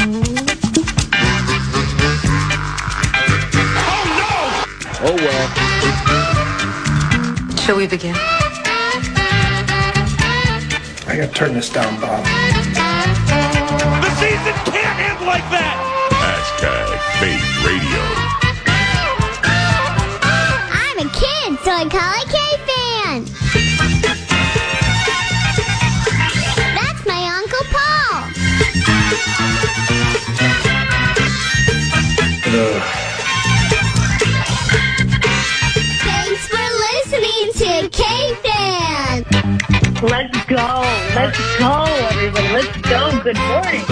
Oh, well. Shall we begin? I gotta turn this down, Bob. The season can't end like that! #Fade Radio. I'm a kid, so I call it KFAN. That's my Uncle Paul. Thanks for listening to KFAN. Let's go. Let's go, everybody. Let's go. Good morning.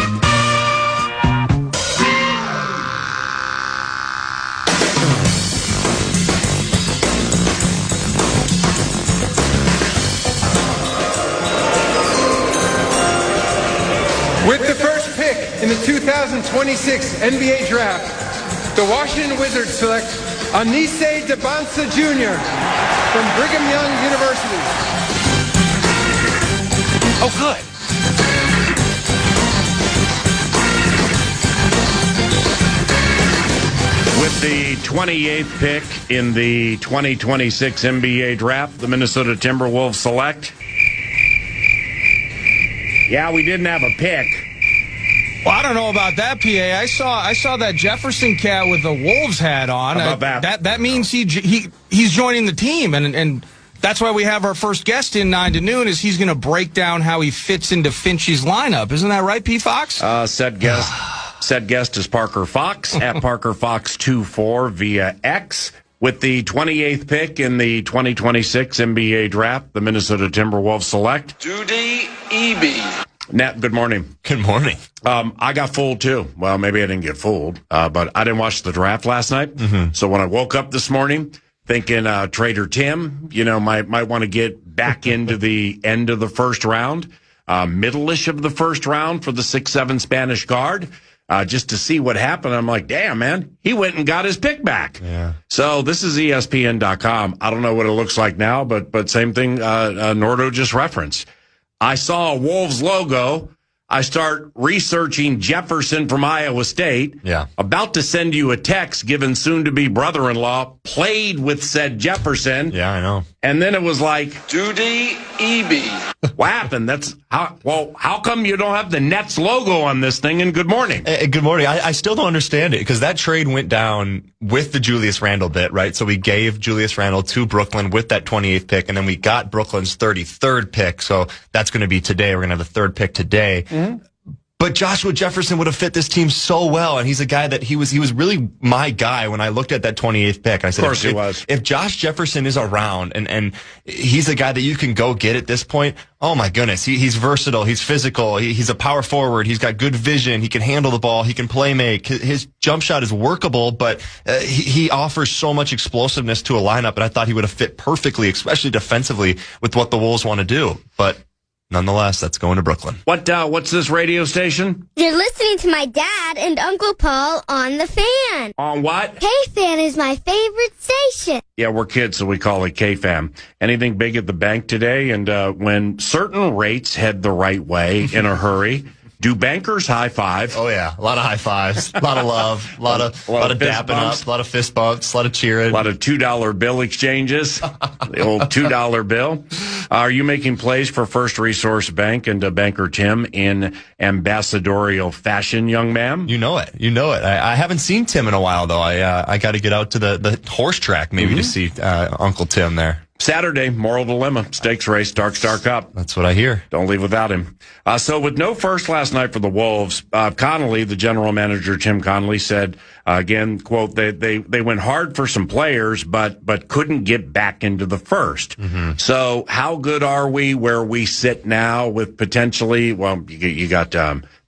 With the first pick in the 2026 NBA Draft, the Washington Wizards select Anise Debansa Jr. from Brigham Young University. Oh, good. With the 28th pick in the 2026 NBA Draft, the Minnesota Timberwolves select. Yeah, we didn't have a pick. Well, I don't know about that, PA. I saw that Jefferson cat with the Wolves hat on. How about that? That means he's joining the team, and that's why we have our first guest in 9 to noon. Is he's going to break down how he fits into Finchie's lineup? Isn't that right, PFox? Said guest is Parker Fox at ParkerFox24 via X. With the 28th pick in the 2026 NBA Draft, the Minnesota Timberwolves select Judy Eby. Nat, good morning. Good morning. I got fooled too. Well, maybe I didn't get fooled, but I didn't watch the draft last night. Mm-hmm. So when I woke up this morning, thinking Trader Tim, might want to get back into the end of the first round, middle-ish of the first round for the 6'7" Spanish guard. Just to see what happened. I'm like, damn, man, he went and got his pick back. Yeah. So this is ESPN.com. I don't know what it looks like now, but same thing Nordo just referenced. I saw a Wolves logo. I start researching Jefferson from Iowa State. Yeah. About to send you a text, given soon-to-be brother-in-law played with said Jefferson. Yeah, I know. And then it was like, Judy Eby. what happened? How come you don't have the Nets logo on this thing? And good morning. Good morning. I still don't understand it because that trade went down with the Julius Randle bit, right? So we gave Julius Randle to Brooklyn with that 28th pick, and then we got Brooklyn's 33rd pick. So that's going to be today. We're going to have the third pick today. Mm-hmm. But Joshua Jefferson would have fit this team so well, and he's a guy that he was really my guy when I looked at that 28th pick. I said, of course he was. If Josh Jefferson is around and he's a guy that you can go get at this point, oh my goodness, he's versatile, he's physical, he's a power forward, he's got good vision, he can handle the ball, he can play make. His jump shot is workable, but he offers so much explosiveness to a lineup, and I thought he would have fit perfectly, especially defensively, with what the Wolves want to do. But nonetheless, that's going to Brooklyn. What's this radio station? You're listening to my dad and Uncle Paul on the Fan. On what? KFAN is my favorite station. Yeah, we're kids, so we call it KFAN. Anything big at the bank today? And when certain rates head the right way in a hurry, do bankers high five? Oh yeah, a lot of high fives, a lot of love, a lot of dapping up, a lot of fist bumps, a lot of cheering, a lot of $2 bill exchanges. The old $2 bill. Are you making plays for First Resource Bank and Banker Tim in ambassadorial fashion, young man? You know it. I haven't seen Tim in a while though. I got to get out to the horse track maybe to see Uncle Tim there. Saturday, moral dilemma, stakes race, Dark Star Cup. That's what I hear. Don't leave without him. So with no first last night for the Wolves, Connolly, the general manager, Tim Connolly, said, again, quote, they went hard for some players, but couldn't get back into the first. Mm-hmm. So how good are we where we sit now with potentially, well, you got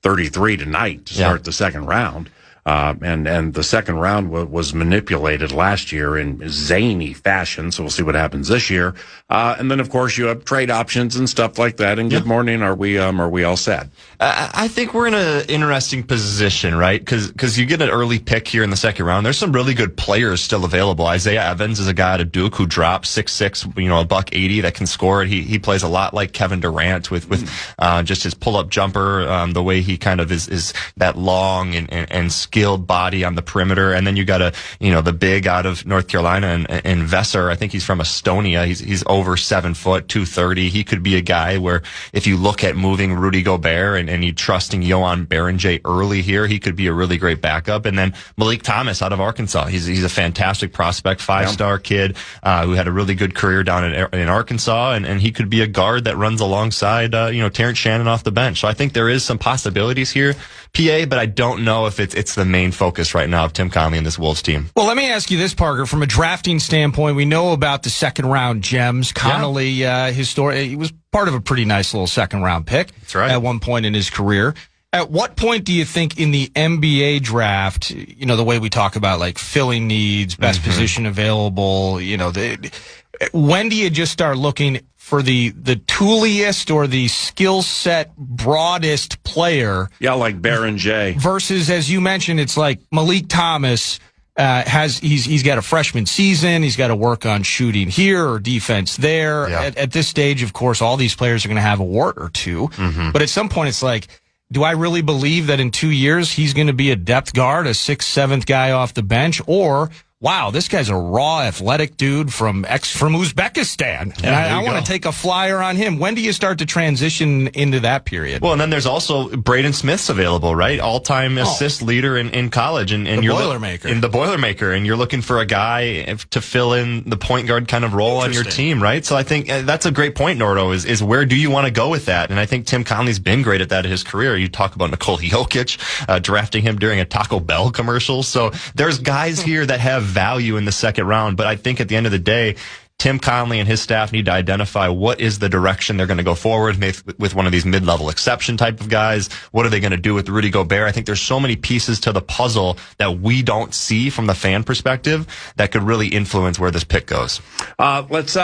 33 tonight to start the second round. And the second round was manipulated last year in zany fashion. So we'll see what happens this year. And then of course you have trade options and stuff like that. And good morning. Are we all set? I think we're in an interesting position, right? Because you get an early pick here in the second round. There's some really good players still available. Isaiah Evans is a guy out of Duke who drops 6'6", $180 that can score it. He plays a lot like Kevin Durant with just his pull-up jumper, the way he kind of is that long and skilled body on the perimeter. And then you got the big out of North Carolina and Vesser. I think he's from Estonia. He's over 7 foot, 230. He could be a guy where if you look at moving Rudy Gobert and you trusting Johan Berenjay early here, he could be a really great backup. And then Malik Thomas out of Arkansas. He's a fantastic prospect, 5-star kid, who had a really good career down in Arkansas. And he could be a guard that runs alongside, Terrence Shannon off the bench. So I think there is some possibilities here, PA, but I don't know if it's the main focus right now of Tim Connelly and this Wolves team. Well, let me ask you this, Parker. From a drafting standpoint, we know about the second round gems. Connelly, he was part of a pretty nice little second round pick. That's right. At one point in his career. At what point do you think in the NBA draft, the way we talk about like filling needs, best position available, when do you just start looking for the tooliest or the skill set broadest player? Yeah, like Berenjay. Versus, as you mentioned, it's like Malik Thomas he's got a freshman season. He's got to work on shooting here or defense there. Yeah. At this stage, of course, all these players are going to have a wart or two. But at some point, it's like, do I really believe that in 2 years he's going to be a depth guard, a 6th, 7th guy off the bench? Or, wow, this guy's a raw, athletic dude from Uzbekistan. And I want to take a flyer on him. When do you start to transition into that period? Well, and then there's also Braden Smith's available, right? All-time assist leader in college. And the Boilermaker. In the Boilermaker. And you're looking for a guy to fill in the point guard kind of role on your team, right? So I think that's a great point, Nordo, is where do you want to go with that? And I think Tim Connelly's been great at that in his career. You talk about Nikola Jokic, drafting him during a Taco Bell commercial. So there's guys here that have value in the second round, but I think at the end of the day, Tim Connelly and his staff need to identify what is the direction they're going to go forward with one of these mid-level exception type of guys. What are they going to do with Rudy Gobert? I think there's so many pieces to the puzzle that we don't see from the fan perspective that could really influence where this pick goes. Let's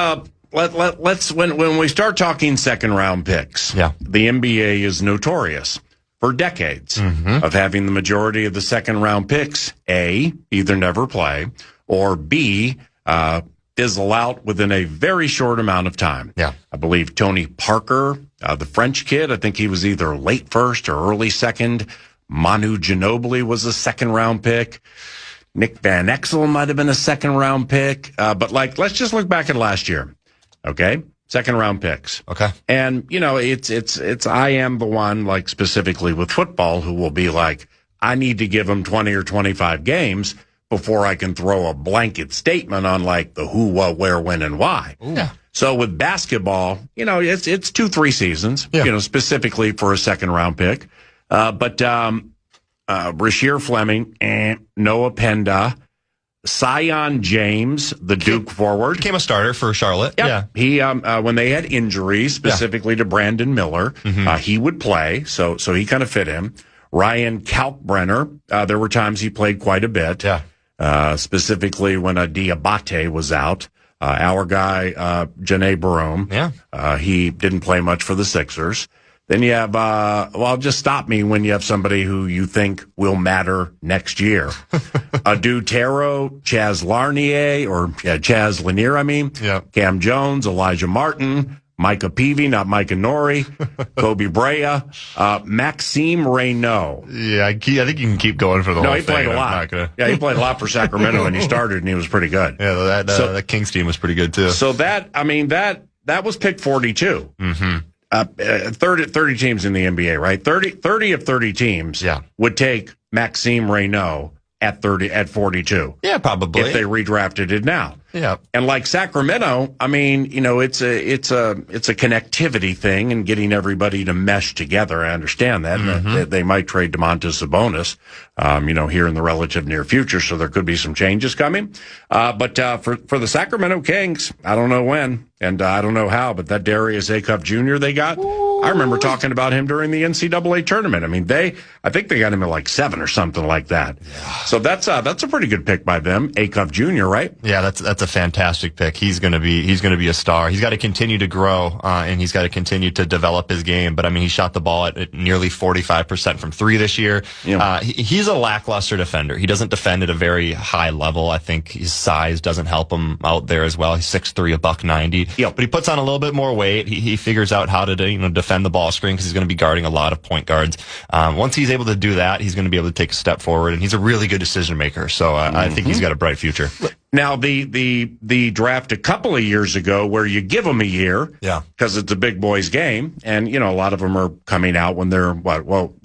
when we start talking second round picks, the NBA is notorious for decades of having the majority of the second round picks, A, either never play, or B, fizzle out within a very short amount of time. Yeah. I believe Tony Parker, the French kid, I think he was either late first or early second. Manu Ginobili was a second round pick. Nick Van Exel might have been a second round pick. But let's just look back at last year. Okay. Second round picks. Okay. And, it's I am the one, like specifically with football, who will be like, I need to give them 20 or 25 games before I can throw a blanket statement on like the who, what, where, when, and why. Yeah. So with basketball, it's 2-3 seasons, specifically for a second round pick. But Rasheer Fleming, Noah Penda, Sion James, the Duke forward, became a starter for Charlotte. Yep. Yeah. He, when they had injuries, specifically to Brandon Miller, he would play. So he kind of fit in. Ryan Kalkbrenner, there were times he played quite a bit. Yeah. Specifically when Diabate was out. Our guy, Janae Barome. Yeah. He didn't play much for the Sixers. Then you have, just stop me when you have somebody who you think will matter next year. Adu Taro, Chaz Lanier, Cam Jones, Elijah Martin, Micah Peavy, not Micah Nori, Kobe Brea, Maxime Reynaud. Yeah, I think you can keep going for the whole thing. No, he played a lot. Yeah, he played a lot for Sacramento when he started, and he was pretty good. Yeah, that Kings team was pretty good, too. So that was pick 42. 30 teams in the NBA, right? 30 of 30 teams would take Maxime Reynaud at 42. Yeah, probably. If they redrafted it now. Yeah. And like Sacramento, it's a connectivity thing and getting everybody to mesh together. I understand that. They might trade DeMontis Sabonis, here in the relative near future. So there could be some changes coming. But for the Sacramento Kings, I don't know when and I don't know how, but that Darius Acuff Jr. they got, I remember talking about him during the NCAA tournament. I mean, I think they got him at like 7 or something like that. Yeah. So that's a pretty good pick by them. Acuff Jr., right? Yeah, that's a fantastic pick. He's gonna be a star. He's got to continue to grow, and he's got to continue to develop his game. But I mean, he shot the ball at nearly 45% from 3 this year. Yeah. He's a lackluster defender. He doesn't defend at a very high level. I think his size doesn't help him out there as well. He's 6'3", $190. Yep. But he puts on a little bit more weight. He figures out how to defend the ball screen because he's going to be guarding a lot of point guards. Once he's able to do that, he's going to be able to take a step forward, and he's a really good decision maker. So I think he's got a bright future. Now, the draft a couple of years ago where you give them a year, because it's a big boys game, and, a lot of them are coming out when they're,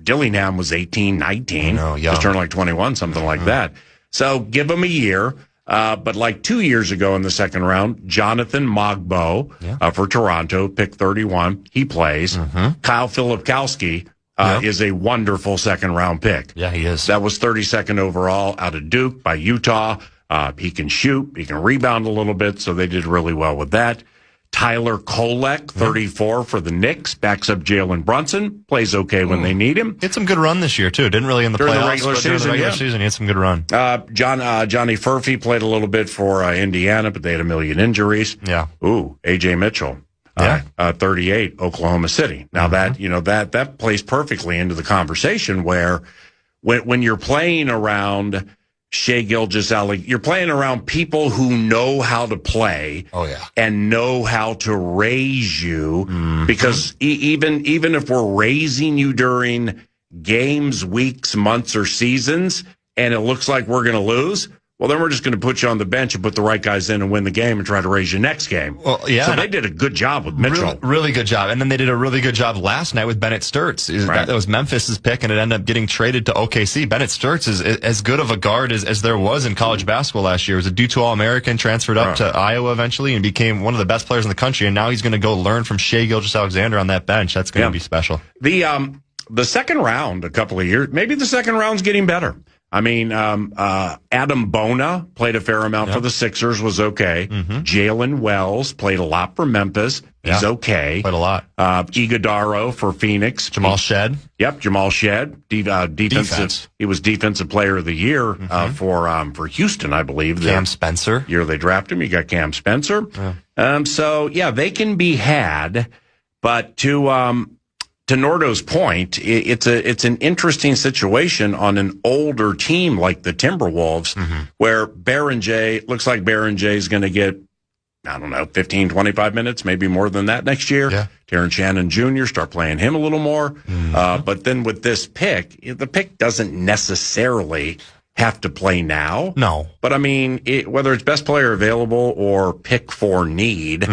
Dillingham was 18, 19, just turned like 21, something like that. So give them a year. But like 2 years ago in the second round, Jonathan Mogbo for Toronto, pick 31. He plays. Kyle Filipkowski is a wonderful second-round pick. Yeah, he is. That was 32nd overall out of Duke by Utah. He can shoot. He can rebound a little bit, so they did really well with that. Tyler Kolek, 34 for the Knicks, backs up Jalen Brunson, plays okay when they need him. He had some good run this year, too. Didn't really in the during playoffs, the regular season, during the regular season, he had some good run. Johnny Furphy played a little bit for Indiana, but they had a million injuries. Yeah. Ooh, A.J. Mitchell. 38, Oklahoma City. Now that plays perfectly into the conversation where when you're playing around Shai Gilgeous-Alexander, you're playing around people who know how to play and know how to raise you because even if we're raising you during games, weeks, months, or seasons, and it looks like we're going to lose, well, then we're just going to put you on the bench and put the right guys in and win the game and try to raise you next game. Well, yeah. So they did a good job with Mitchell. Really good job. And then they did a really good job last night with Bennett Sturts. That was Memphis's pick, and it ended up getting traded to OKC. Bennett Sturts is as good of a guard as there was in college basketball last year. He was a D2 All-American, transferred up to Iowa eventually, and became one of the best players in the country. And now he's going to go learn from Shai Gilgeous-Alexander on that bench. That's going to be special. The second round, a couple of years, maybe the second round's getting better. I mean, Adam Bona played a fair amount for the Sixers, was okay. Jalen Wells played a lot for Memphis. He's okay. Played a lot. Iguodaro for Phoenix. Jamal Shed. Yep, Jamal Shed. Defensive. He was Defensive Player of the Year for Houston, I believe. Cam Spencer. Year they drafted him, you got Cam Spencer. Yeah. They can be had, but to Nordo's point, it's an interesting situation on an older team like the Timberwolves, where looks like Berenjay is going to get, 15, 25 minutes, maybe more than that next year. Yeah. Terrence Shannon Jr., start playing him a little more. But then with this pick, the pick doesn't necessarily have to play now. No. But I mean, whether it's best player available or pick for need,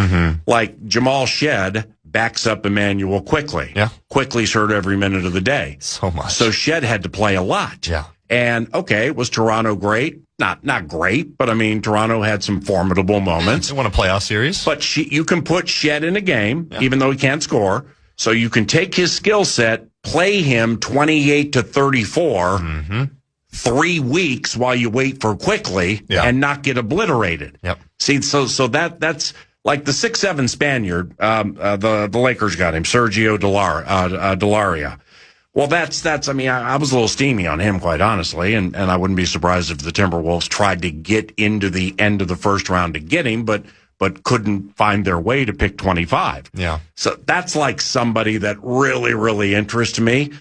like Jamal Shed backs up Emmanuel Quickly. Yeah. Quickly's hurt every minute of the day. So much. So Shed had to play a lot. Yeah. And was Toronto great? Not great, but I mean, Toronto had some formidable moments. They won a playoff series. But you can put Shed in a game, even though he can't score. So you can take his skill set, play him 28 to 34, 3 weeks while you wait for Quickly and not get obliterated. Yep. See, so that's like the 6'7" Spaniard, the Lakers got him, Sergio Delaria. Well, I mean, I was a little steamy on him, quite honestly, and I wouldn't be surprised if the Timberwolves tried to get into the end of the first round to get him, but couldn't find their way to pick 25. Yeah. So that's like somebody that really, really interested me.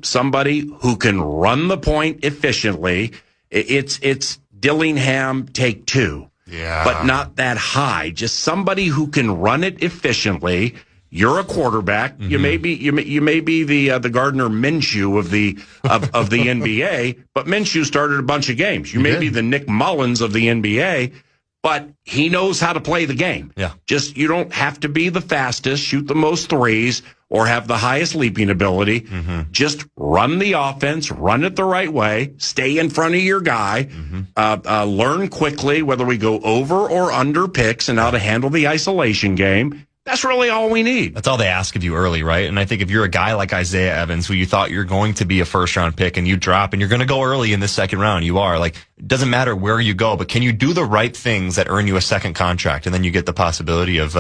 Somebody who can run the point efficiently. It's Dillingham take 2. Yeah. But not that high. Just somebody who can run it efficiently. You're a quarterback. You may be the Gardner Minshew of the NBA, but Minshew started a bunch of games. You may be the Nick Mullins of the NBA, but he knows how to play the game. Yeah. Just you don't have to be the fastest, shoot the most threes, or have the highest leaping ability. Just run the offense, run it the right way, stay in front of your guy, learn quickly whether we go over or under picks and how to handle the isolation game. That's really all we need. That's all they ask of you early, right? And I think if you're a guy like Isaiah Evans, who you thought you're going to be a first-round pick, and you drop, and you're going to go early in the second round, you are. Like, it doesn't matter where you go, but can you do the right things that earn you a second contract? And then you get the possibility of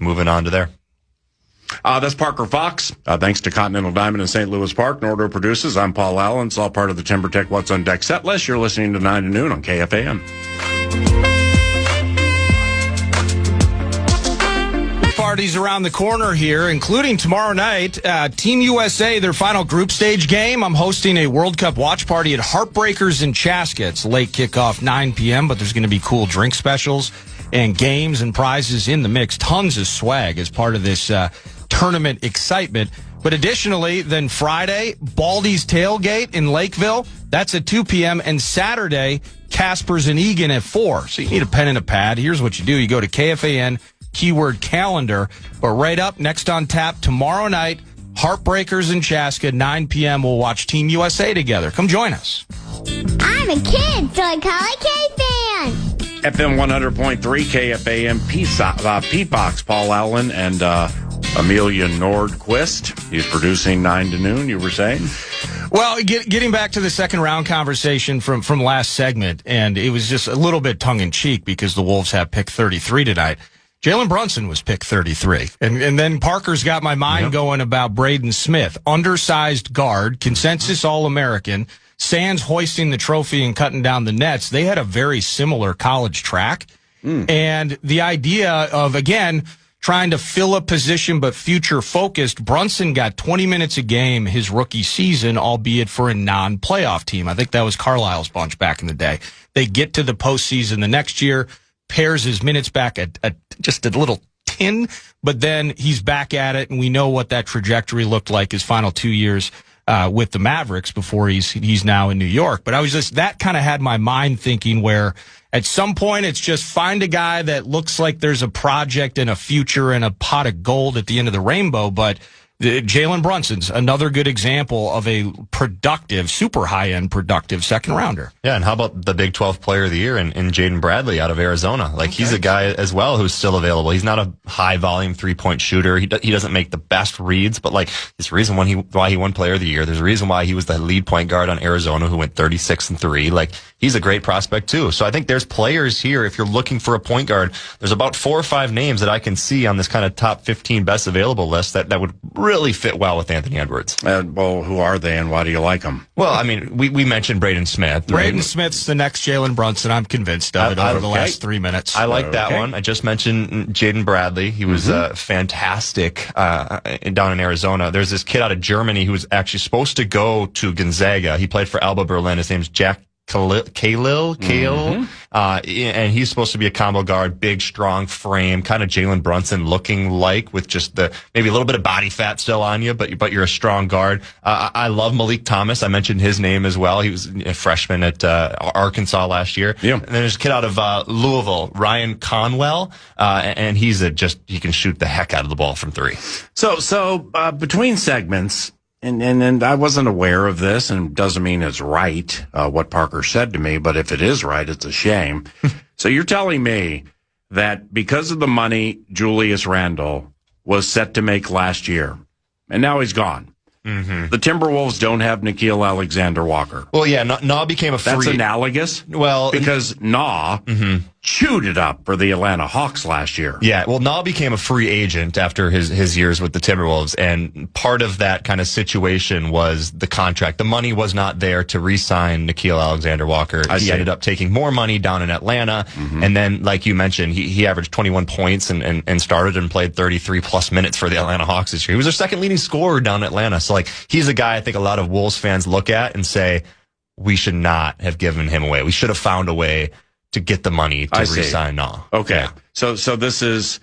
moving on to there. That's Parker Fox. Thanks to Continental Diamond in St. Louis Park. Nordo produces. I'm Paul Allen. It's all part of the TimberTech What's on Deck set list. You're listening to 9 to Noon on KFAN. Parties around the corner here, including tomorrow night. Team USA, their final group stage game. I'm hosting a World Cup watch party at Heartbreakers in Chaska. It's late kickoff, 9 p.m., but there's going to be cool drink specials and games and prizes in the mix. Tons of swag as part of this tournament excitement. But additionally, then Friday, Baldy's Tailgate in Lakeville. That's at 2 p.m. And Saturday, Casper's and Egan at 4. So you need a pen and a pad. Here's what you do. You go to KFAN, keyword calendar. But right up, next on tap, tomorrow night, Heartbreakers in Chaska, 9 p.m. We'll watch Team USA together. Come join us. I'm a kid, so I call it KFAN. FM 100.3, KFAN, PFox, Paul Allen, and Amelia Nordquist. He's producing 9 to Noon, you were saying? Well, getting back to the second round conversation from last segment, and it was just a little bit tongue-in-cheek because the Wolves have pick 33 tonight. Jalen Brunson was pick 33. And then Parker's got my mind going about Braden Smith. Undersized guard, consensus All-American, sans hoisting the trophy and cutting down the nets. They had a very similar college track. And the idea of, again, trying to fill a position but future-focused, Brunson got 20 minutes a game his rookie season, albeit for a non-playoff team. I think that was Carlisle's bunch back in the day. They get to the postseason the next year, pairs his minutes back at just a little 10, but then he's back at it, and we know what that trajectory looked like his final 2 years with the Mavericks before he's now in New York. But I was just, that kind of had my mind thinking where at some point it's just find a guy that looks like there's a project and a future and a pot of gold at the end of the rainbow. But Jalen Brunson's another good example of a productive, super high-end productive second rounder. Yeah, and how about the Big 12 Player of the Year in Jaden Bradley out of Arizona? Like, he's a guy as well who's still available. He's not a high-volume three-point shooter. He doesn't make the best reads, but like, there's a reason why he won Player of the Year. There's a reason why he was the lead point guard on Arizona who went 36-3. Like, he's a great prospect too. So I think there's players here. If you're looking for a point guard, there's about 4 or 5 names that I can see on this kind of top 15 best available list that would really fit well with Anthony Edwards. Well, who are they and why do you like them? Well, I mean, we mentioned Braden Smith. Braden Smith's the next Jalen Brunson. I'm convinced of it over the last 3 minutes. I like that one. I just mentioned Jaden Bradley. He was fantastic down in Arizona. There's this kid out of Germany who was actually supposed to go to Gonzaga. He played for Alba Berlin. His name's Jack Khalil, and he's supposed to be a combo guard, big, strong frame, kind of Jalen Brunson looking like, with just maybe a little bit of body fat still on you, but you're a strong guard. I love Malik Thomas. I mentioned his name as well. He was a freshman at Arkansas last year. Yeah. And then there's a kid out of Louisville, Ryan Conwell, and he can shoot the heck out of the ball from 3. So between segments. And I wasn't aware of this, and it doesn't mean it's right, what Parker said to me, but if it is right, it's a shame. So you're telling me that because of the money Julius Randle was set to make last year, and now he's gone, the Timberwolves don't have Nickeil Alexander-Walker. Well, yeah, Nah became a free... That's analogous? Well... Because Nah chewed it up for the Atlanta Hawks last year. Yeah, well, Nah became a free agent after his years with the Timberwolves, and part of that kind of situation was the contract. The money was not there to re-sign Nickeil Alexander-Walker. He ended up taking more money down in Atlanta, and then, like you mentioned, he averaged 21 points and started and played 33-plus minutes for the Atlanta Hawks this year. He was their second leading scorer down in Atlanta, so like, he's a guy I think a lot of Wolves fans look at and say, we should not have given him away. We should have found a way to get the money to re-sign Nah. Okay. Yeah. So this is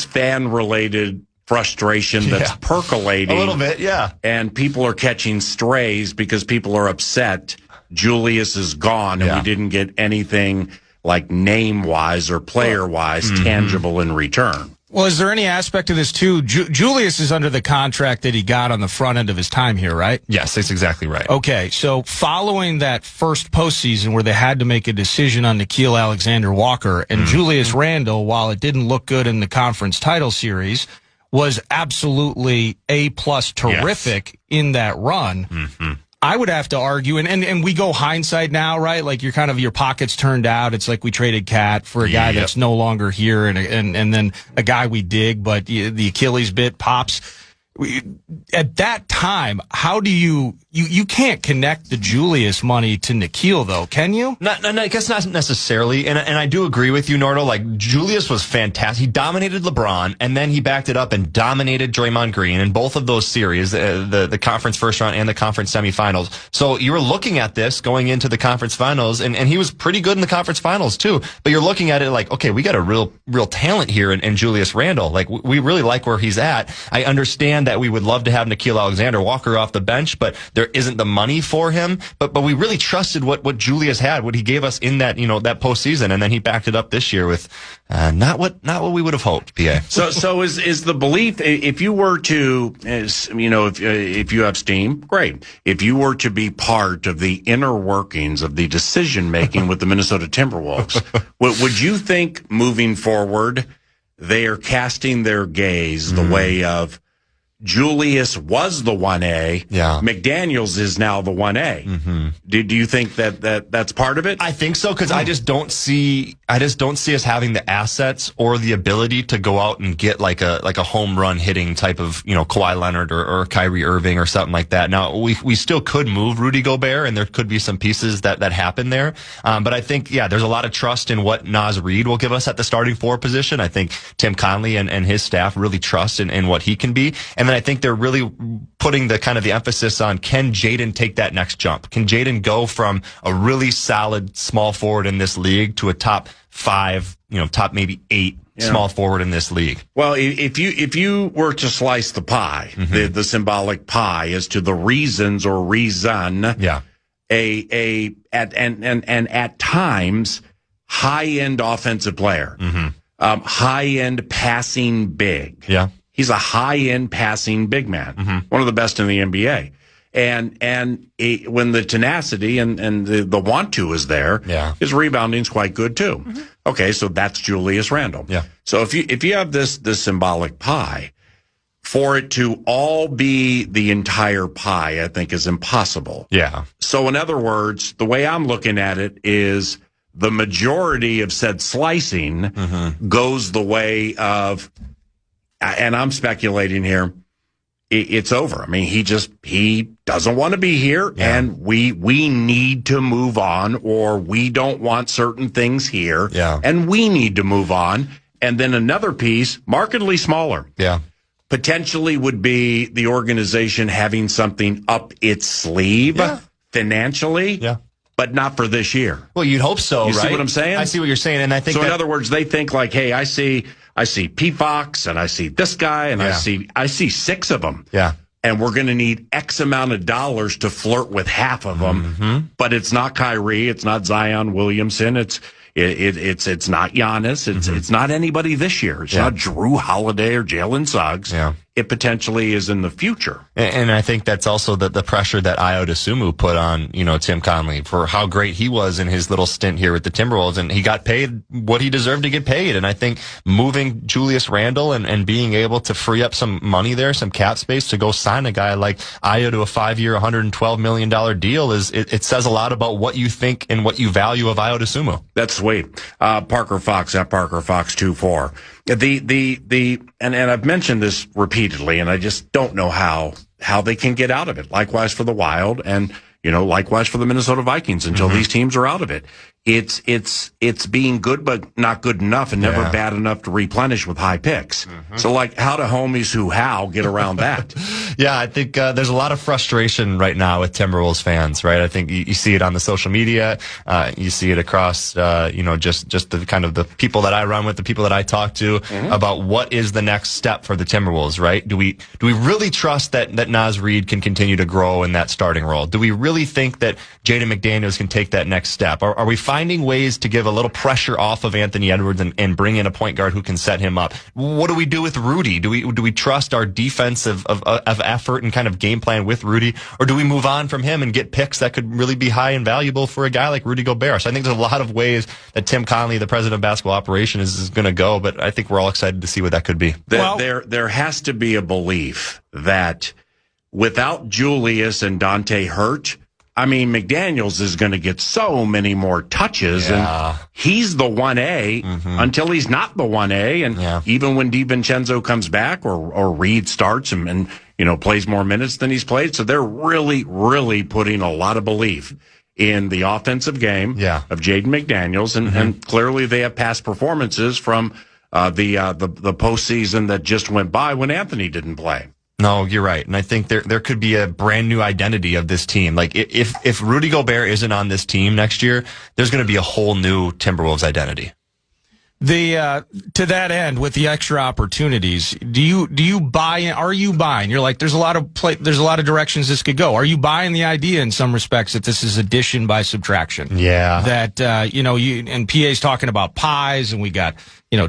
fan related frustration that's percolating a little bit, yeah. And people are catching strays because people are upset Julius is gone and we didn't get anything like name wise or player wise tangible in return. Well, is there any aspect of this, too? Julius is under the contract that he got on the front end of his time here, right? Yes, that's exactly right. Okay, so following that first postseason where they had to make a decision on Nickeil Alexander-Walker, and Julius Randle, while it didn't look good in the conference title series, was absolutely A-plus terrific in that run. I would have to argue, and we go hindsight now, right? Like you're kind of your pockets turned out. It's like we traded Cat for a guy that's no longer here, and then a guy we dig, but the Achilles bit pops. At that time, how do you can't connect the Julius money to Nickeil though, can you? No, I guess not necessarily. And I do agree with you, Nordo. Like Julius was fantastic. He dominated LeBron, and then he backed it up and dominated Draymond Green in both of those series, the conference first round and the conference semifinals. So you were looking at this going into the conference finals, and he was pretty good in the conference finals too. But you're looking at it like, okay, we got a real talent here in Julius Randle. Like we really like where he's at. I understand that we would love to have Nickeil Alexander-Walker off the bench, but there isn't the money for him. But we really trusted what Julius had, what he gave us in that that postseason, and then he backed it up this year with not what we would have hoped. PA. So is the belief, if you were to, if you have steam, great. If you were to be part of the inner workings of the decision making with the Minnesota Timberwolves, would you think moving forward they are casting their gaze the way of Julius was the 1A. Yeah. McDaniels is now the 1A. Mm-hmm. Do you think that's part of it? I think so, because I just don't see us having the assets or the ability to go out and get like a home run hitting type of Kawhi Leonard or Kyrie Irving or something like that. Now we still could move Rudy Gobert, and there could be some pieces that happen there. But I think there's a lot of trust in what Naz Reid will give us at the starting four position. I think Tim Conley and his staff really trust in what he can be, and then I think they're really putting the kind of the emphasis on, can Jaden take that next jump? Can Jaden go from a really solid small forward in this league to a top 5, top maybe 8 small forward in this league? Well, if you were to slice the pie, mm-hmm. the symbolic pie as to the reasons or reason, at times high end offensive player, mm-hmm. High end passing big, He's a high-end passing big man, mm-hmm. one of the best in the NBA. And when the tenacity and the want to is there, his rebounding's quite good too. Mm-hmm. Okay, so that's Julius Randle. Yeah. So if you have this symbolic pie, for it to all be the entire pie, I think is impossible. Yeah. So in other words, the way I'm looking at it is the majority of said slicing mm-hmm. goes the way of, and I'm speculating here, it's over. I mean, he doesn't want to be here, and we need to move on, or we don't want certain things here, and we need to move on. And then another piece, markedly smaller, potentially would be the organization having something up its sleeve financially, but not for this year. Well, you'd hope so, you right? See what I'm saying? I see what you're saying, and I think so. In other words, they think like, hey, I see PFox, and I see this guy, and I see 6 of them. Yeah. And we're going to need X amount of dollars to flirt with half of them. Mm-hmm. But it's not Kyrie, it's not Zion Williamson, it's not Giannis, it's not anybody this year. It's not Drew Holiday or Jalen Suggs. Yeah. It potentially is in the future. And I think that's also the pressure that Ayo Dosunmu put on, Tim Conley for how great he was in his little stint here with the Timberwolves. And he got paid what he deserved to get paid. And I think moving Julius Randle and being able to free up some money there, some cap space to go sign a guy like Ayo to a 5-year, $112 million deal it says a lot about what you think and what you value of Ayo Dosunmu. That's sweet. Parker Fox at Parker Fox 24. And I've mentioned this repeatedly, and I just don't know how they can get out of it. Likewise for the Wild, and likewise for the Minnesota Vikings until these teams are out of it. It's being good, but not good enough, and never bad enough to replenish with high picks. Mm-hmm. So how do homies how get around that? I think there's a lot of frustration right now with Timberwolves fans, right? I think you see it on the social media, you see it across, just the kind of the people that I run with, the people that I talk to about what is the next step for the Timberwolves, right? Do we really trust that Naz Reid can continue to grow in that starting role? Do we really think that Jaden McDaniels can take that next step? Are we finding ways to give a little pressure off of Anthony Edwards and bring in a point guard who can set him up? What do we do with Rudy? Do we trust our defensive of effort and kind of game plan with Rudy, or do we move on from him and get picks that could really be high and valuable for a guy like Rudy Gobert? So I think there's a lot of ways that Tim Conley, the president of basketball operations, is going to go, but I think we're all excited to see what that could be. There has to be a belief that without Julius and Dante hurt, I mean, McDaniels is going to get so many more touches, and he's the 1A until he's not the 1A. And even when DiVincenzo comes back or Reed starts and plays more minutes than he's played. So they're really, really putting a lot of belief in the offensive game of Jaden McDaniels. And clearly they have past performances from the postseason that just went by when Anthony didn't play. No, you're right. And I think there could be a brand new identity of this team. Like if Rudy Gobert isn't on this team next year, there's going to be a whole new Timberwolves identity. To that end, with the extra opportunities, do you buy in? Are you buying? You're like, there's a lot of directions this could go. Are you buying the idea in some respects that this is addition by subtraction? Yeah. That, and PA's talking about pies, and we got,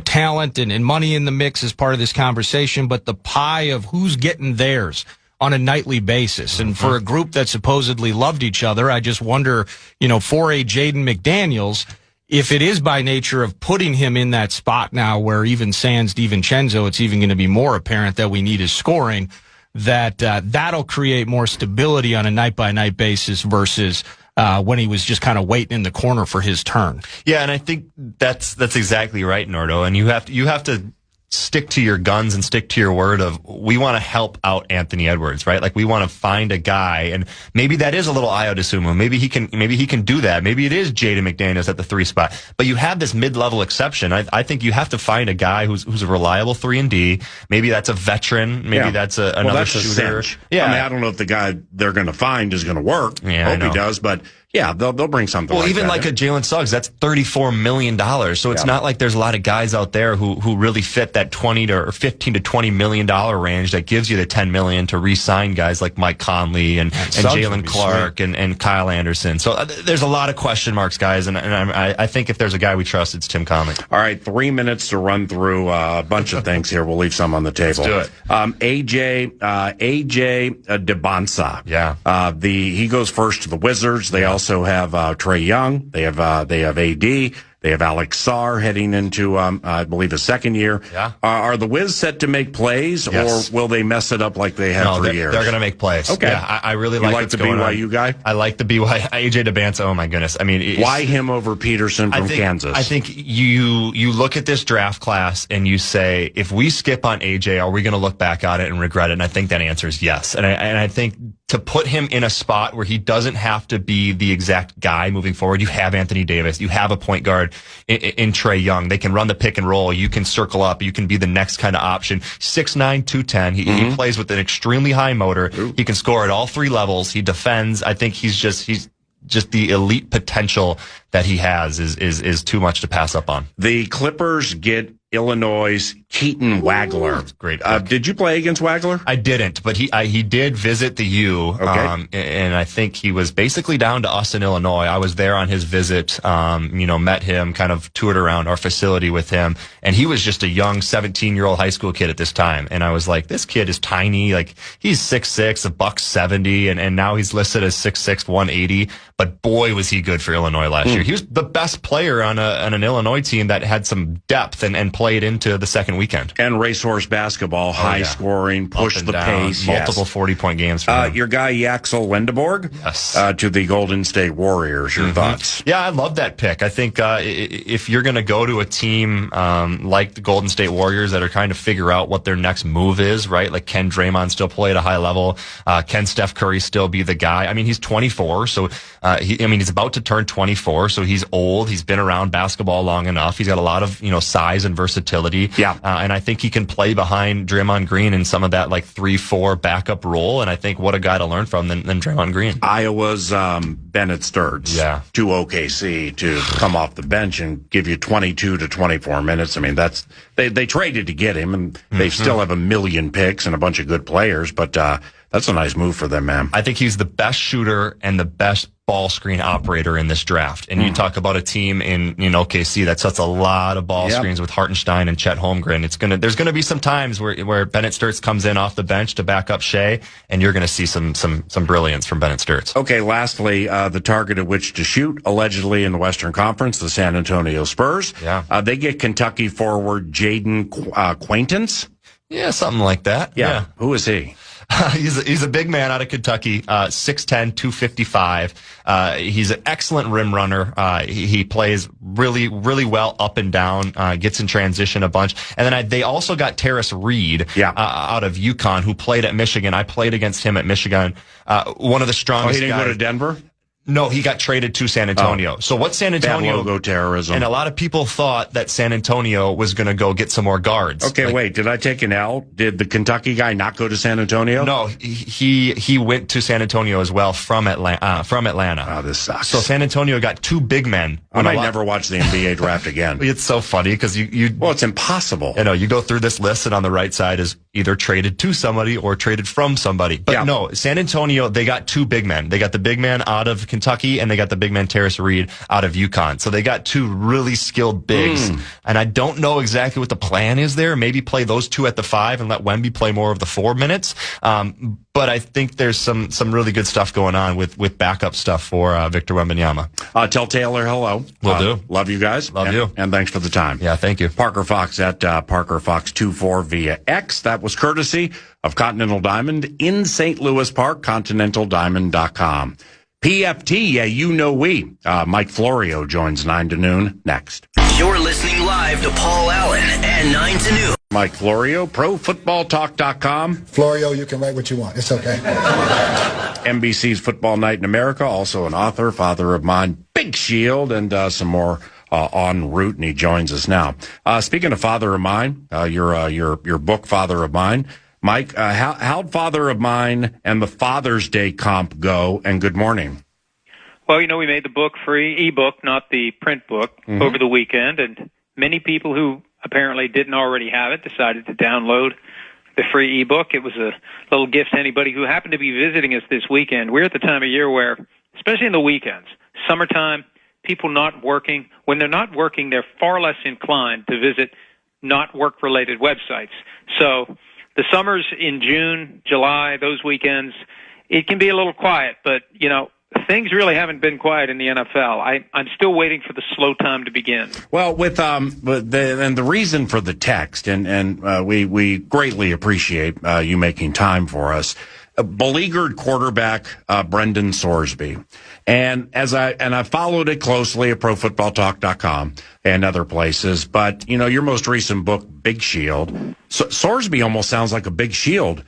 talent and money in the mix as part of this conversation, but the pie of who's getting theirs on a nightly basis. And for a group that supposedly loved each other, I just wonder, for a Jaden McDaniels, if it is by nature of putting him in that spot now where even sans DiVincenzo, it's even going to be more apparent that we need his scoring, that'll create more stability on a night-by-night basis versus when he was just kind of waiting in the corner for his turn. Yeah, and I think that's exactly right, Nordo. And you have to stick to your guns and stick to your word of we want to help out Anthony Edwards, right? Like we want to find a guy, and maybe that is a little Ayo Dosunmu. Maybe he can do that. Maybe it is Jaden McDaniels at the 3 spot. But you have this mid-level exception. I think you have to find a guy who's a reliable 3-and-D. Maybe that's a veteran. Maybe that's another shooter. Yeah, I mean, I don't know if the guy they're going to find is going to work. Yeah, I hope he does, but. Yeah, they'll bring something. Well, like even that. like a Jalen Suggs, that's $34 million. So it's not like there's a lot of guys out there who really fit that 20 to or 15 to $20 million range that gives you the $10 million to re-sign guys like Mike Conley and Jalen Clark and Kyle Anderson. So there's a lot of question marks, guys. And I think if there's a guy we trust, it's Tim Conley. All right, 3 minutes to run through a bunch of things here. We'll leave some on the table. Let's do it. AJ Debonsa. Yeah. He goes first to the Wizards. They also have Trey Young. They have AD. They have Alex Sarr heading into, I believe, his second year. Yeah. Are the Wiz set to make plays, or will they mess it up like they have for years? They're going to make plays. Okay. Yeah, I really like what's the going BYU on. guy? I like the BYU. AJ Debonsa, oh my goodness. I mean, why him over Peterson from Kansas? I think you look at this draft class and you say, if we skip on AJ, are we going to look back at it and regret it? And I think that answer is yes. And I think to put him in a spot where he doesn't have to be the exact guy moving forward, you have Anthony Davis, you have a point guard in Trey Young. They can run the pick and roll. You can circle up. You can be the next kind of option. 6'9", 210. He plays with an extremely high motor. Ooh. He can score at all 3 levels. He defends. I think he's just the elite potential that he has is too much to pass up on. The Clippers get Illinois' Keaton Wagler. Great. Did you play against Wagler? I didn't, but he did visit the U. Okay. And I think he was basically down to us in Illinois. I was there on his visit, met him, kind of toured around our facility with him. And he was just a young 17-year-old high school kid at this time. And I was like, this kid is tiny. Like he's 6'6", $170, and now he's listed as 6'6", 180. But boy, was he good for Illinois last year. He was the best player on an Illinois team that had some depth and played into the second weekend. And racehorse basketball, high scoring, push the pace. Multiple 40-point games for him. Your guy, Yaxel Wendeborg, to the Golden State Warriors. Your thoughts? Yeah, I love that pick. I think if you're going to go to a team like the Golden State Warriors that are trying to figure out what their next move is, right? Like, can Draymond still play at a high level? Can Steph Curry still be the guy? I mean, he's 24, so he's about to turn 24, so he's old. He's been around basketball long enough. He's got a lot of size and versatility. Yeah, and I think he can play behind Draymond Green in some of that like 3-4 backup role. And I think what a guy to learn from than Draymond Green. Iowa's Bennett Sturts to OKC to come off the bench and give you 22 to 24 minutes. I mean, that's they traded to get him, and they still have a million picks and a bunch of good players, but that's a nice move for them, man. I think he's the best shooter and the best ball screen operator in this draft. And you talk about a team in OKC that sets a lot of ball screens with Hartenstein and Chet Holmgren. There's gonna be some times where Bennett Sturts comes in off the bench to back up Shea, and you're gonna see some brilliance from Bennett Sturts. Okay, lastly, the target at which to shoot, allegedly in the Western Conference, the San Antonio Spurs. Yeah. They get Kentucky forward Jaden Quaintance. Yeah, something like that. Yeah. Who is he? He's a big man out of Kentucky, 6'10", 255. He's an excellent rim runner. He plays really, really well up and down, gets in transition a bunch. And then they also got Terrace Reed out of UConn, who played at Michigan. I played against him at Michigan. One of the strongest he didn't guys. go to Denver? No, he got traded to San Antonio. So what San Antonio... Bad logo terrorism. And a lot of people thought that San Antonio was going to go get some more guards. Okay, wait. Did I take an L? Did the Kentucky guy not go to San Antonio? No, he went to San Antonio as well from Atlanta. Oh, this sucks. So San Antonio got 2 big men. I might never watch the NBA draft again. It's so funny because you... Well, it's impossible. You go through this list, and on the right side is either traded to somebody or traded from somebody. But no, San Antonio, they got 2 big men. They got the big man out of Kentucky, and they got the big man Terrace Reed out of UConn. So they got 2 really skilled bigs. And I don't know exactly what the plan is there. Maybe play those 2 at the 5 and let Wemby play more of the 4 minutes. But I think there's some really good stuff going on with backup stuff for Victor Wembanyama. Tell Taylor hello. Will do. Love you guys. Love you. And thanks for the time. Yeah, thank you. Parker Fox at Parker Fox 24 via X. That was courtesy of Continental Diamond in St. Louis Park, continentaldiamond.com. PFT, we. Mike Florio joins 9 to noon next. You're listening live to Paul Allen at 9 to noon. Mike Florio, ProFootballTalk.com. Florio, you can write what you want. It's okay. NBC's Football Night in America, also an author, father of mine, Big Shield, and some more en route, and he joins us now. Speaking of father of mine, your book, Father of Mine, Mike, how'd Father of Mine and the Father's Day comp go, and good morning? Well, we made the book free, ebook, not the print book, over the weekend, and many people who apparently didn't already have it decided to download the free ebook. It was a little gift to anybody who happened to be visiting us this weekend. We're at the time of year where, especially in the weekends, summertime, people not working, when they're not working, they're far less inclined to visit not work-related websites. So the summers in June, July, those weekends, it can be a little quiet, but, things really haven't been quiet in the NFL. I'm still waiting for the slow time to begin. Well, the reason for the text, and we greatly appreciate you making time for us. Beleaguered quarterback Brendan Sorsby, and I followed it closely at ProFootballTalk.com and other places. But your most recent book, Big Shield, Sorsby almost sounds like a Big Shield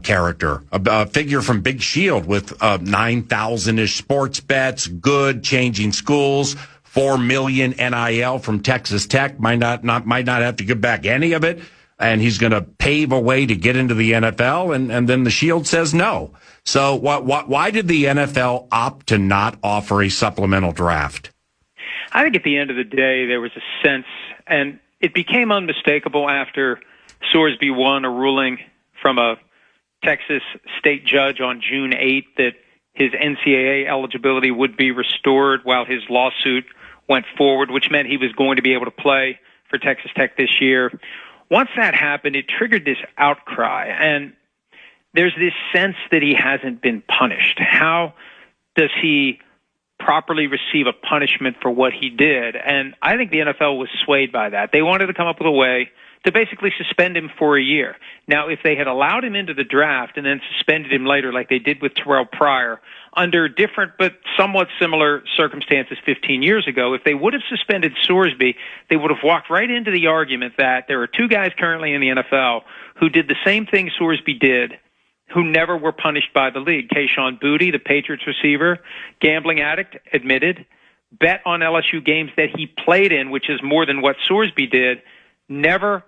character, a figure from Big Shield with 9,000-ish sports bets, good, changing schools, $4 million NIL from Texas Tech. Might not have to give back any of it, and he's going to pave a way to get into the NFL. And then the Shield says no. So why did the NFL opt to not offer a supplemental draft? I think at the end of the day, there was a sense, and it became unmistakable after Sorsby won a ruling from a Texas state judge on June 8th that his NCAA eligibility would be restored while his lawsuit went forward, which meant he was going to be able to play for Texas Tech this year. Once that happened, it triggered this outcry, and there's this sense that he hasn't been punished. How does he properly receive a punishment for what he did? And I think the NFL was swayed by that. They wanted to come up with a way to basically suspend him for a year. Now, if they had allowed him into the draft and then suspended him later like they did with Terrell Pryor, under different but somewhat similar circumstances 15 years ago, if they would have suspended Sorsby, they would have walked right into the argument that there are 2 guys currently in the NFL who did the same thing Sorsby did, who never were punished by the league. Kayshon Boutte, the Patriots receiver, gambling addict, admitted, bet on LSU games that he played in, which is more than what Sorsby did, never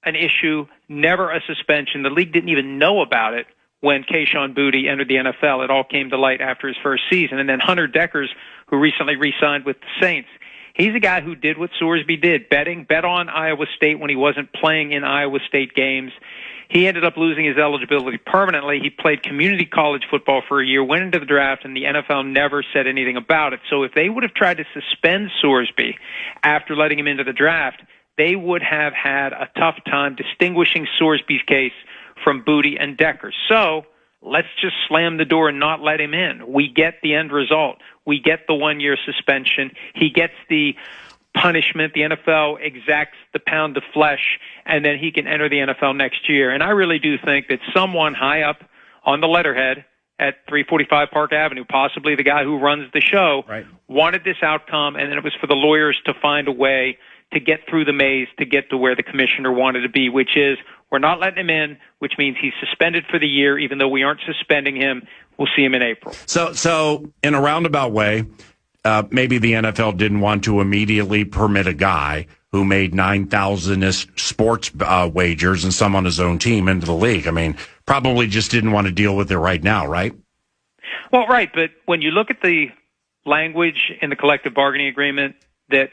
an issue, never a suspension. The league didn't even know about it when Kayshon Boutte entered the NFL. It all came to light after his first season. And then Hunter Deckers, who recently re-signed with the Saints, he's a guy who did what Sorsby did, bet on Iowa State when he wasn't playing in Iowa State games. He ended up losing his eligibility permanently. He played community college football for a year, went into the draft, and the NFL never said anything about it. So if they would have tried to suspend Sorsby after letting him into the draft, they would have had a tough time distinguishing Sorsby's case from Boutte and Deckers. So let's just slam the door and not let him in. We get the end result. We get the 1-year suspension. He gets the punishment. The NFL exacts the pound of flesh, and then he can enter the NFL next year. And I really do think that someone high up on the letterhead at 345 Park Avenue, possibly the guy who runs the show, wanted this outcome, and then it was for the lawyers to find a way to get through the maze to get to where the commissioner wanted to be, which is we're not letting him in, which means he's suspended for the year, even though we aren't suspending him. We'll see him in April. So in a roundabout way, maybe the NFL didn't want to immediately permit a guy who made 9,000-ish sports wagers and some on his own team into the league. I mean, probably just didn't want to deal with it right now, right? Well, right, but when you look at the language in the collective bargaining agreement that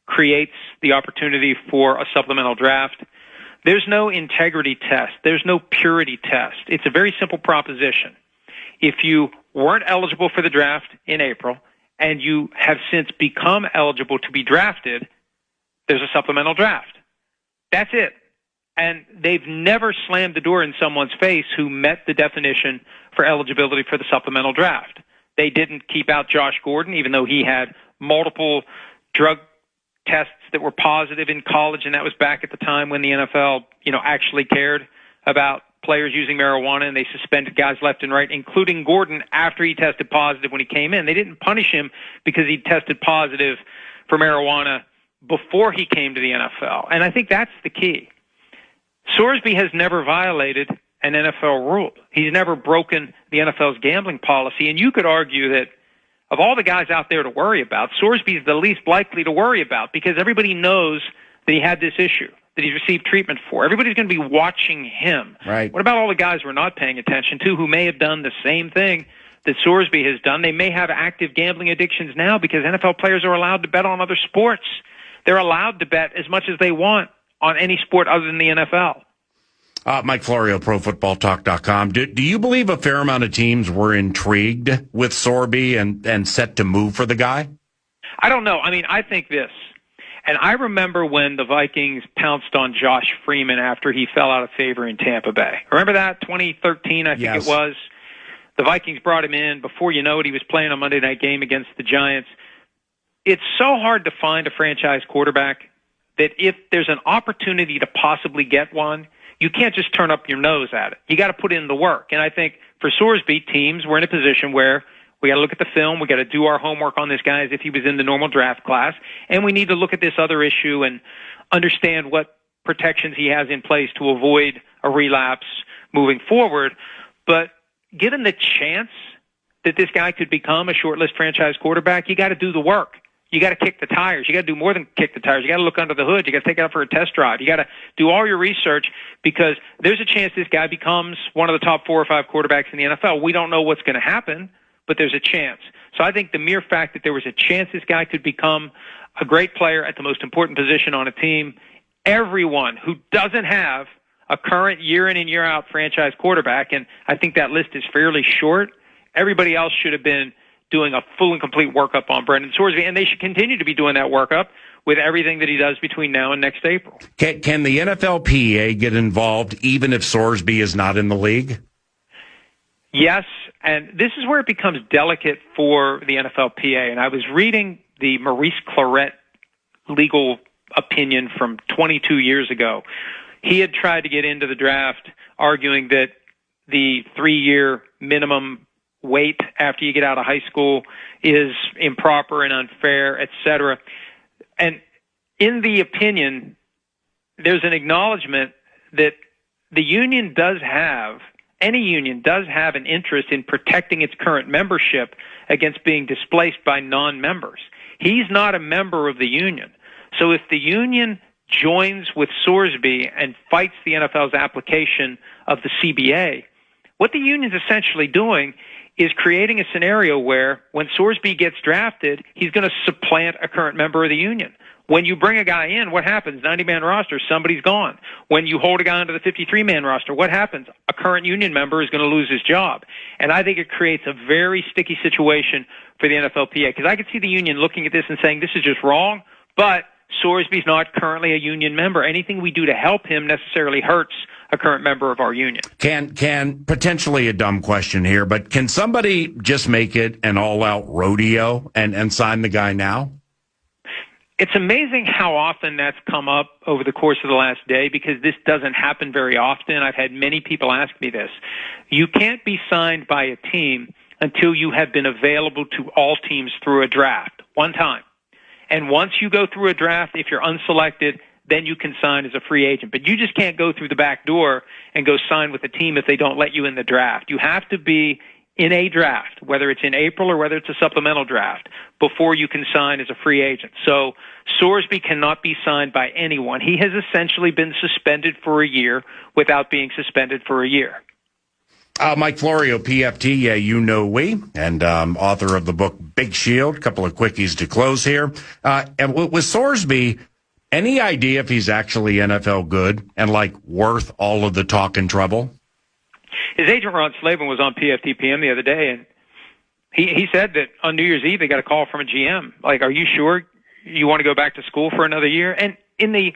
creates the opportunity for a supplemental draft, there's no integrity test. There's no purity test. It's a very simple proposition. If you weren't eligible for the draft in April and you have since become eligible to be drafted, there's a supplemental draft. That's it. And they've never slammed the door in someone's face who met the definition for eligibility for the supplemental draft. They didn't keep out Josh Gordon, even though he had multiple drug tests that were positive in college, and that was back at the time when the NFL, actually cared about players using marijuana, and they suspended guys left and right, including Gordon, after he tested positive when he came in. They didn't punish him because he tested positive for marijuana before he came to the NFL. And I think that's the key. Sorsby has never violated an NFL rule. He's never broken the NFL's gambling policy, and you could argue that of all the guys out there to worry about, Sorsby is the least likely to worry about because everybody knows that he had this issue, that he's received treatment for. Everybody's going to be watching him. Right. What about all the guys we're not paying attention to who may have done the same thing that Sorsby has done? They may have active gambling addictions now because NFL players are allowed to bet on other sports. They're allowed to bet as much as they want on any sport other than the NFL. Mike Florio, ProFootballTalk.com. Do you believe a fair amount of teams were intrigued with Sorsby and set to move for the guy? I don't know. I mean, I think this. And I remember when the Vikings pounced on Josh Freeman after he fell out of favor in Tampa Bay. Remember that? 2013, I think Yes. it was. The Vikings brought him in. Before you know it, he was playing a Monday night game against the Giants. It's so hard to find a franchise quarterback that if there's an opportunity to possibly get one, you can't just turn up your nose at it. You got to put in the work. And I think for Sorsby, teams were in a position where we got to look at the film. We got to do our homework on this guy as if he was in the normal draft class. And we need to look at this other issue and understand what protections he has in place to avoid a relapse moving forward. But given the chance that this guy could become a short-list franchise quarterback, you got to do the work. You got to kick the tires. You got to do more than kick the tires. You got to look under the hood. You got to take it out for a test drive. You got to do all your research because there's a chance this guy becomes one of the top 4 or 5 quarterbacks in the NFL. We don't know what's going to happen, but there's a chance. So I think the mere fact that there was a chance this guy could become a great player at the most important position on a team, everyone who doesn't have a current year in and year out franchise quarterback, and I think that list is fairly short, everybody else should have been doing a full and complete workup on Brendan Sorsby, and they should continue to be doing that workup with everything that he does between now and next April. Can the NFLPA get involved even if Sorsby is not in the league? Yes, and this is where it becomes delicate for the NFLPA. And I was reading the Maurice Claret legal opinion from 22 years ago. He had tried to get into the draft, arguing that the 3-year minimum wait after you get out of high school is improper and unfair, etc. And in the opinion, there's an acknowledgement that the union does have, any union does have an interest in protecting its current membership against being displaced by non-members. He's not a member of the union. So if the union joins with Sorsby and fights the NFL's application of the CBA, what the union's essentially doing is creating a scenario where when Sorsby gets drafted, he's going to supplant a current member of the union. When you bring a guy in, what happens? 90-man roster, somebody's gone. When you hold a guy onto the 53-man roster, what happens? A current union member is going to lose his job. And I think it creates a very sticky situation for the NFLPA because I could see the union looking at this and saying this is just wrong, but Sorsby's not currently a union member. Anything we do to help him necessarily hurts a current member of our union. Can potentially a dumb question here, but can somebody just make it an all-out rodeo and sign the guy now? It's amazing how often that's come up over the course of the last day, because this doesn't happen very often. I've had many people ask me this. You can't be signed by a team until you have been available to all teams through a draft one time. And once you go through a draft, if you're unselected, then you can sign as a free agent. But you just can't go through the back door and go sign with a team if they don't let you in the draft. You have to be in a draft, whether it's in April or whether it's a supplemental draft, before you can sign as a free agent. So Sorsby cannot be signed by anyone. He has essentially been suspended for a year without being suspended for a year. Mike Florio, PFT, yeah, you know we, and author of the book Big Shield. A couple of quickies to close here. And with Sorsby, any idea if he's actually NFL good and, like, worth all of the talk and trouble? His agent, Ron Slavin, was on PFT PM the other day, and he said that on New Year's Eve they got a call from a GM. Like, are you sure you want to go back to school for another year? And in the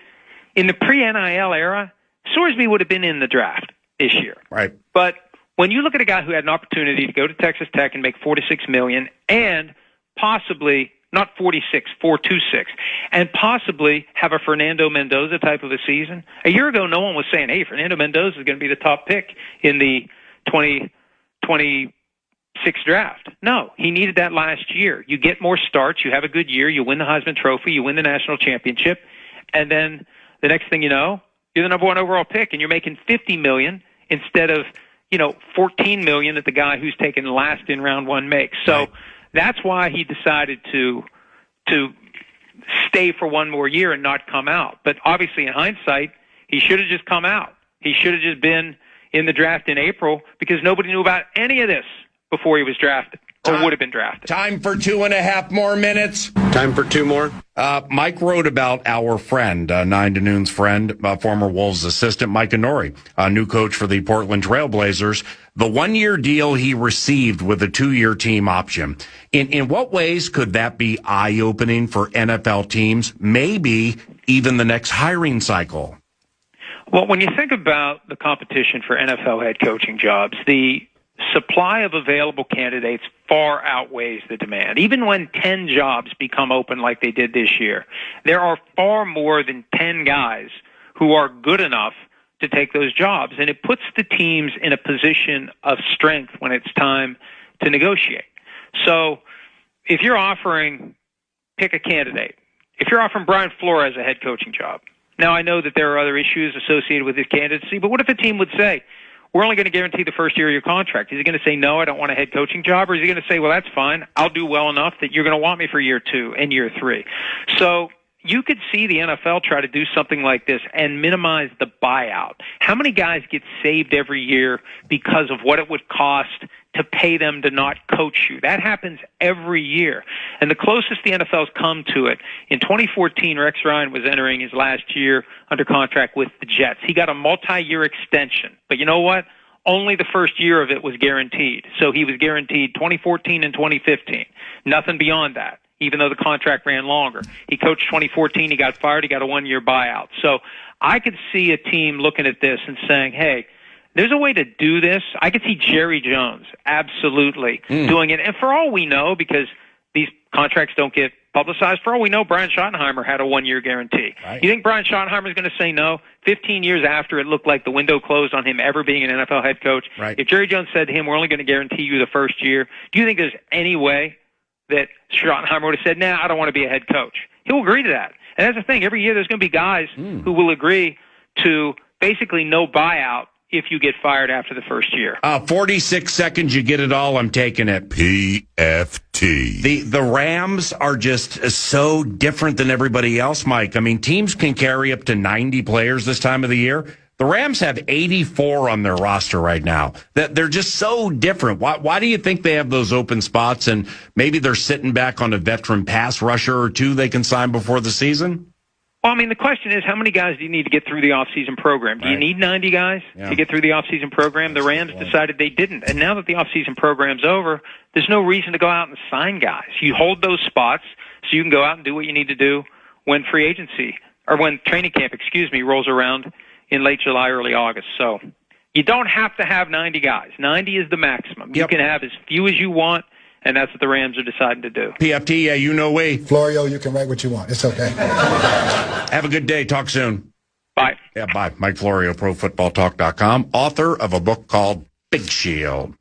pre-NIL era, Sorsby would have been in the draft this year. Right. But when you look at a guy who had an opportunity to go to Texas Tech and make $4 to $6 million, and possibly not 46, 426, and possibly have a Fernando Mendoza type of a season. A year ago, no one was saying, hey, Fernando Mendoza is going to be the top pick in the 2026 draft. No, he needed that last year. You get more starts, you have a good year, you win the Heisman Trophy, you win the national championship, and then the next thing you know, you're the number one overall pick, and you're making $50 million instead of, $14 million that the guy who's taken last in round one makes. So right. That's why he decided to stay for one more year and not come out. But obviously, in hindsight, he should have just come out. He should have just been in the draft in April, because nobody knew about any of this before he was drafted, or would have been drafted. Time for 2.5 more minutes. Time for 2 more. Mike wrote about our friend, 9 to Noon's friend, former Wolves assistant, Mike Inori, new coach for the Portland Trailblazers. The 1-year deal he received with a 2-year team option. In what ways could that be eye-opening for NFL teams, maybe even the next hiring cycle? Well, when you think about the competition for NFL head coaching jobs, the supply of available candidates far outweighs the demand. Even when 10 jobs become open like they did this year, there are far more than 10 guys who are good enough to take those jobs. And it puts the teams in a position of strength when it's time to negotiate. So if you're offering, pick a candidate. If you're offering Brian Flores a head coaching job, now I know that there are other issues associated with his candidacy, but what if a team would say, we're only going to guarantee the first year of your contract? Is he going to say, no, I don't want a head coaching job? Or is he going to say, well, that's fine, I'll do well enough that you're going to want me for year 2 and year 3? So you could see the NFL try to do something like this and minimize the buyout. How many guys get saved every year because of what it would cost to pay them to not coach you? That happens every year. And the closest the NFL's come to it, in 2014, Rex Ryan was entering his last year under contract with the Jets. He got a multi-year extension. But you know what? Only the first year of it was guaranteed. So he was guaranteed 2014 and 2015. Nothing beyond that, even though the contract ran longer. He coached 2014, he got fired, he got a 1-year buyout. So I could see a team looking at this and saying, hey, there's a way to do this. I could see Jerry Jones absolutely doing it. And for all we know, because these contracts don't get publicized, for all we know, Brian Schottenheimer had a 1-year guarantee. Right. You think Brian Schottenheimer is going to say no? 15 years after it looked like the window closed on him ever being an NFL head coach. Right. If Jerry Jones said to him, we're only going to guarantee you the first year, do you think there's any way that Schottenheimer would have said, nah, I don't want to be a head coach? He'll agree to that. And that's the thing. Every year there's going to be guys who will agree to basically no buyout if you get fired after the first year. 46 seconds, you get it all. I'm taking it. PFT. The Rams are just so different than everybody else, Mike. I mean, teams can carry up to 90 players this time of the year. The Rams have 84 on their roster right now. They're just so different. Why do you think they have those open spots, and maybe they're sitting back on a veteran pass rusher or two they can sign before the season? Well, I mean, the question is, how many guys do you need to get through the off-season program? Do you need 90 guys to get through the off-season program? The Rams decided they didn't. And now that the off-season program's over, there's no reason to go out and sign guys. You hold those spots so you can go out and do what you need to do when free agency, or when training camp, rolls around in late July, early August. So you don't have to have 90 guys. 90 is the maximum. You can have as few as you want and that's what the Rams are deciding to do. PFT, yeah, you know we. Florio, you can write what you want. It's okay. Have a good day. Talk soon. Bye. Yeah, bye. Mike Florio, ProFootballTalk.com, author of a book called Big Shield.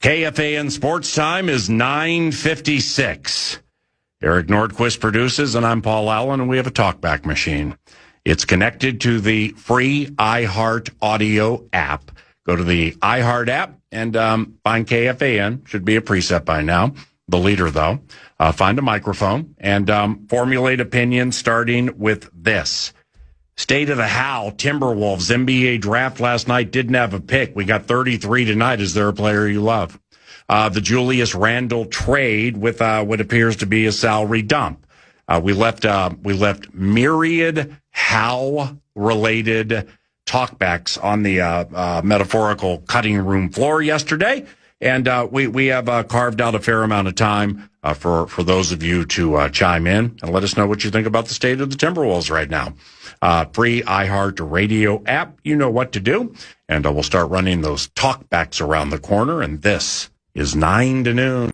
KFAN Sports Time is 9:56. Eric Nordquist produces, and I'm Paul Allen, and we have a talkback machine. It's connected to the free iHeart Audio app. Go to the iHeart app and find KFAN. Should be a preset by now. The leader, though. Find a microphone and formulate opinions starting with this. State of the How, Timberwolves, NBA draft last night, didn't have a pick. We got 33 tonight. Is there a player you love? The Julius Randle trade with what appears to be a salary dump. We left myriad How-related talkbacks on the metaphorical cutting room floor yesterday, and we have carved out a fair amount of time for those of you to chime in and let us know what you think about the state of the Timberwolves right now. Free iHeart Radio app, you know what to do, and we'll start running those talkbacks around the corner, and this is 9 to noon.